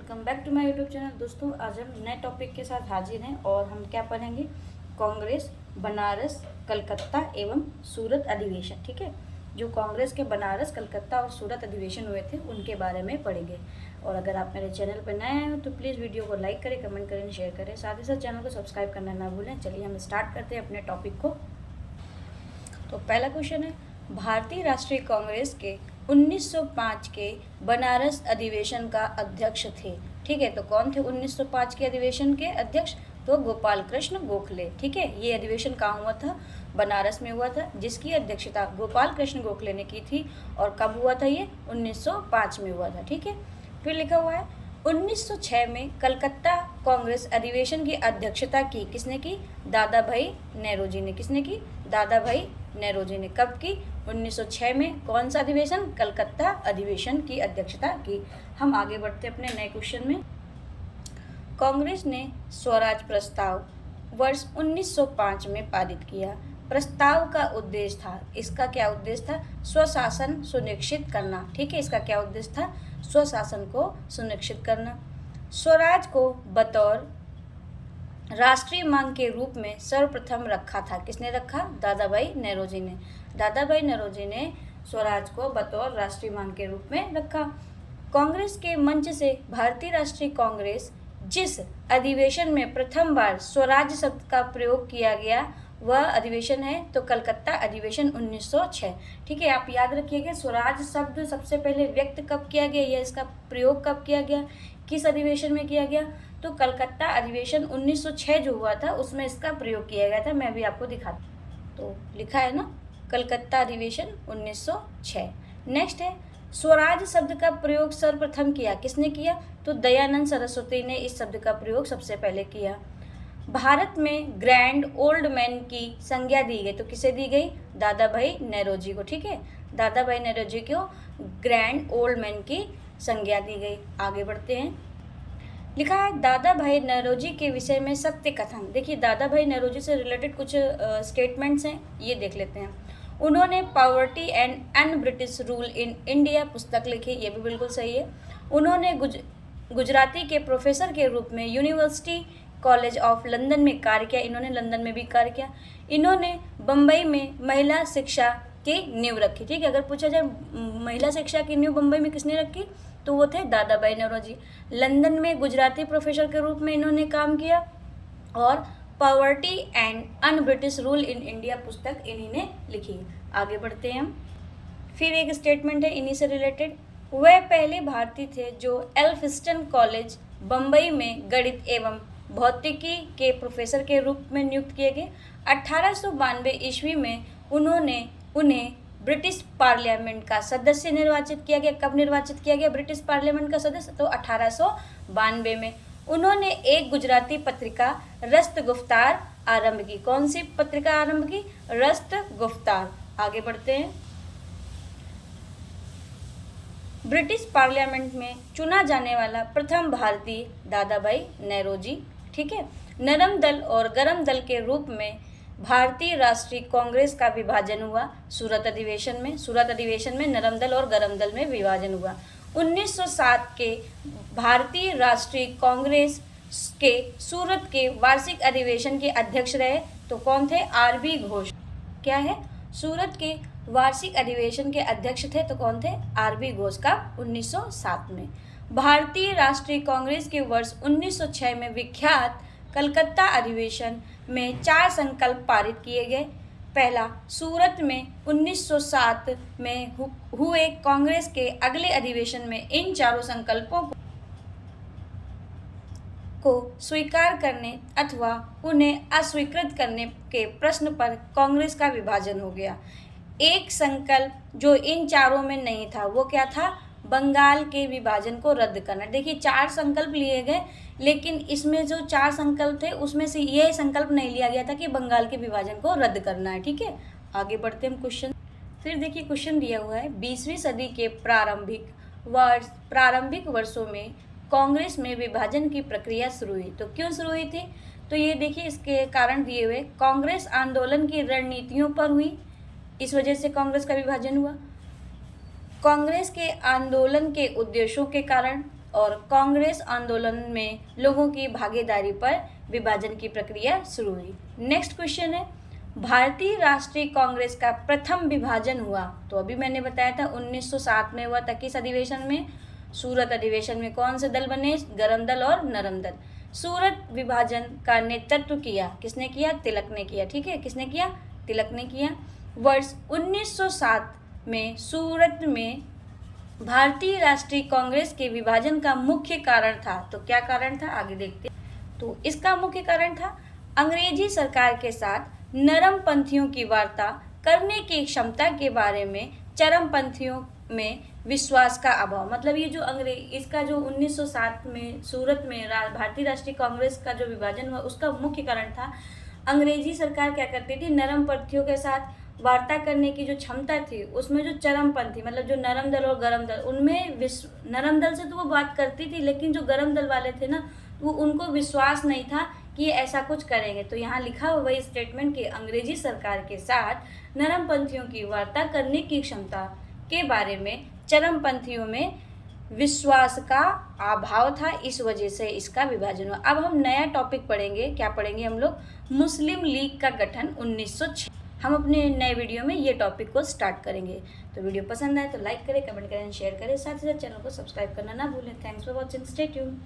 Welcome back to my YouTube channel. दोस्तों, आज हम नए टॉपिक के साथ हाजिर हैं और हम क्या पढ़ेंगे? कांग्रेस, बनारस, कलकत्ता एवं सूरत अधिवेशन। ठीक है, जो कांग्रेस के बनारस, कलकत्ता और सूरत अधिवेशन हुए थे उनके बारे में पढ़ेंगे। और अगर आप मेरे चैनल पर नए हैं तो प्लीज़ वीडियो को लाइक करें, कमेंट करें, शेयर करें, साथ ही साथ चैनल को सब्सक्राइब करना ना भूलें। चलिए हम स्टार्ट करते हैं अपने टॉपिक को। तो पहला क्वेश्चन है, भारतीय राष्ट्रीय कांग्रेस के 1905 के बनारस अधिवेशन का अध्यक्ष थे। ठीक है, तो कौन थे 1905 के अधिवेशन के अध्यक्ष? तो गोपाल कृष्ण गोखले। ठीक है, ये अधिवेशन कहाँ हुआ था? बनारस में हुआ था, जिसकी अध्यक्षता गोपाल कृष्ण गोखले ने की थी। और कब हुआ था ये? 1905 में हुआ था। ठीक है, फिर लिखा हुआ है 1906 में कलकत्ता कांग्रेस अधिवेशन की अध्यक्षता की किसने की? दादा भाई नेहरू ने। किसने की? दादा भाई नेहरू ने। कब की? 1906 में। कौन सा अधिवेशन? कलकत्ता अधिवेशन की अध्यक्षता की। हम आगे बढ़ते अपने नए क्वेश्चन में। कांग्रेस ने स्वराज प्रस्ताव वर्ष 1905 में पारित किया। प्रस्ताव का उद्देश्य था, इसका क्या उद्देश्य था? स्वशासन सुनिश्चित करना। ठीक है, इसका क्या उद्देश्य था? स्वशासन को सुनिश्चित करना। स्वराज को बतौर राष्ट्रीय मांग के रूप में सर्वप्रथम रखा था। किसने रखा? दादा भाई नेहरू ने। दादा भाई नेहरू ने स्वराज को बतौर राष्ट्रीय मांग के रूप में रखा। कांग्रेस के मंच से भारतीय राष्ट्रीय कांग्रेस जिस अधिवेशन में प्रथम बार स्वराज शब्द का प्रयोग किया गया वह अधिवेशन है तो कलकत्ता अधिवेशन 1906। ठीक है, आप याद रखिएगा स्वराज शब्द सबसे पहले व्यक्त कब किया गया या इसका प्रयोग कब किया गया, किस अधिवेशन में किया गया? तो कलकत्ता अधिवेशन 1906 जो हुआ था उसमें इसका प्रयोग किया गया था। मैं भी आपको दिखाता। तो लिखा है ना, कलकत्ता अधिवेशन 1906। नेक्स्ट है, स्वराज शब्द का प्रयोग सर्वप्रथम किया किसने किया? तो दयानंद सरस्वती ने इस शब्द का प्रयोग सबसे पहले किया। भारत में ग्रैंड ओल्ड मैन की संज्ञा दी गई, तो किसे दी गई? दादा भाई नेहरू जी को। ठीक है, दादा भाई नेहरू जी को ग्रैंड ओल्ड मैन की संज्ञा दी गई। आगे बढ़ते हैं। लिखा है दादा भाई नेहरू जी के विषय में सत्य कथन। देखिए, दादा भाई नेहरू जी से रिलेटेड कुछ स्टेटमेंट्स हैं, ये देख लेते हैं। उन्होंने poverty and un British rule in India पुस्तक लिखी, ये भी बिल्कुल सही है। उन्होंने गुजराती के प्रोफेसर के रूप में यूनिवर्सिटी कॉलेज ऑफ लंदन में कार्य किया। इन्होंने लंदन में भी कार्य किया। इन्होंने बम्बई में महिला शिक्षा की नींव रखी। ठीक है, अगर पूछा जाए महिला शिक्षा की नींव बम्बई में किसने रखी तो वो थे दादा भाई नेहरू जी। लंदन में गुजराती प्रोफेसर के रूप में इन्होंने काम किया और poverty and un British rule in India पुस्तक इन्हीं ने लिखी। आगे बढ़ते हैं हम। फिर एक स्टेटमेंट है इन्हीं से रिलेटेड। वह पहले भारतीय थे जो एल्फिस्टन कॉलेज बम्बई में गणित एवं भौतिकी के प्रोफेसर के रूप में नियुक्त किए गए। 1892 ईस्वी में उन्हें ब्रिटिश पार्लियामेंट का सदस्य निर्वाचित किया गया। कब निर्वाचित किया गया ब्रिटिश पार्लियामेंट का सदस्य? तो 1892 में। उन्होंने एक गुजराती पत्रिका रस्त गुफ्तार आरंभ की। कौन सी पत्रिका आरंभ की? रस्त गुफ्तार। आगे बढ़ते हैं। ब्रिटिश पार्लियामेंट में चुना जाने वाला प्रथम भारतीय दादा भाई नेहरू जी। ठीक है, नरम दल और गरम दल के रूप में भारतीय राष्ट्रीय कांग्रेस का विभाजन हुआ सूरत अधिवेशन में। सूरत अधिवेशन में नरम दल और गरम दल में विभाजन हुआ। 1907 के भारतीय राष्ट्रीय कांग्रेस के सूरत के वार्षिक अधिवेशन के अध्यक्ष रहे तो कौन थे? आर.बी. घोष। क्या है? सूरत के वार्षिक अधिवेशन के अध्यक्ष थे तो कौन थे? आर.बी. घोष का 1907 में। भारतीय राष्ट्रीय कांग्रेस के वर्ष 1906 में विख्यात कलकत्ता अधिवेशन में 4 संकल्प पारित किए गए। पहला, सूरत में 1907 में हुए कांग्रेस के अगले अधिवेशन में इन चारों संकल्पों को स्वीकार करने अथवा उन्हें अस्वीकृत करने के प्रश्न पर कांग्रेस का विभाजन हो गया। एक संकल्प जो इन चारों में नहीं था वो क्या था? बंगाल के विभाजन को रद्द करना। देखिए, 4 संकल्प लिए गए लेकिन इसमें जो 4 संकल्प थे उसमें से यह संकल्प नहीं लिया गया था कि बंगाल के विभाजन को रद्द करना है। ठीक है, आगे बढ़ते हम क्वेश्चन। फिर देखिए क्वेश्चन दिया हुआ है 20वीं सदी के प्रारंभिक वर्षों में कांग्रेस में विभाजन की प्रक्रिया शुरू हुई। तो क्यों शुरू हुई थी? तो ये देखिए इसके कारण दिए हुए। कांग्रेस आंदोलन की रणनीतियों पर हुई, इस वजह से कांग्रेस का विभाजन हुआ। कांग्रेस के आंदोलन के उद्देश्यों के कारण और कांग्रेस आंदोलन में लोगों की भागीदारी पर विभाजन की प्रक्रिया शुरू हुई। नेक्स्ट क्वेश्चन है, भारतीय राष्ट्रीय कांग्रेस का प्रथम विभाजन हुआ, तो अभी मैंने बताया था 1907 में हुआ था। किस अधिवेशन में? सूरत अधिवेशन में। कौन से दल बने? गरम दल और नरम दल। सूरत विभाजन का नेतृत्व किया किसने किया? तिलक ने किया। ठीक है, किसने किया? तिलक ने किया। वर्ष 1907 में सूरत में भारतीय राष्ट्रीय कांग्रेस के विभाजन का मुख्य कारण था, तो क्या कारण था आगे देखते हैं। तो इसका मुख्य कारण था अंग्रेजी सरकार के साथ नरम पंथियों की वार्ता करने की क्षमता के बारे में चरमपंथियों में विश्वास का अभाव। मतलब ये जो इसका जो 1907 में सूरत में भारतीय राष्ट्रीय कांग्रेस का जो विभाजन हुआ उसका मुख्य कारण था अंग्रेजी सरकार क्या करती थी, नरम पंथियों के साथ वार्ता करने की जो क्षमता थी उसमें जो चरमपंथी मतलब जो नरम दल और गरम दल, उनमें नरम दल से तो वो बात करती थी लेकिन जो गरम दल वाले थे ना वो उनको विश्वास नहीं था कि ये ऐसा कुछ करेंगे। तो यहाँ लिखा हुआ वही स्टेटमेंट कि अंग्रेजी सरकार के साथ नरम पंथियों की वार्ता करने की क्षमता के बारे में चरमपंथियों में विश्वास का अभाव था, इस वजह से इसका विभाजन हुआ। अब हम नया टॉपिक पढ़ेंगे। क्या पढ़ेंगे हम लोग? मुस्लिम लीग का गठन 1906। हम अपने नए वीडियो में ये टॉपिक को स्टार्ट करेंगे। तो वीडियो पसंद आए तो लाइक करें, कमेंट करें, शेयर करें, साथ ही साथ चैनल को सब्सक्राइब करना ना भूलें। Thanks for watching, stay tuned.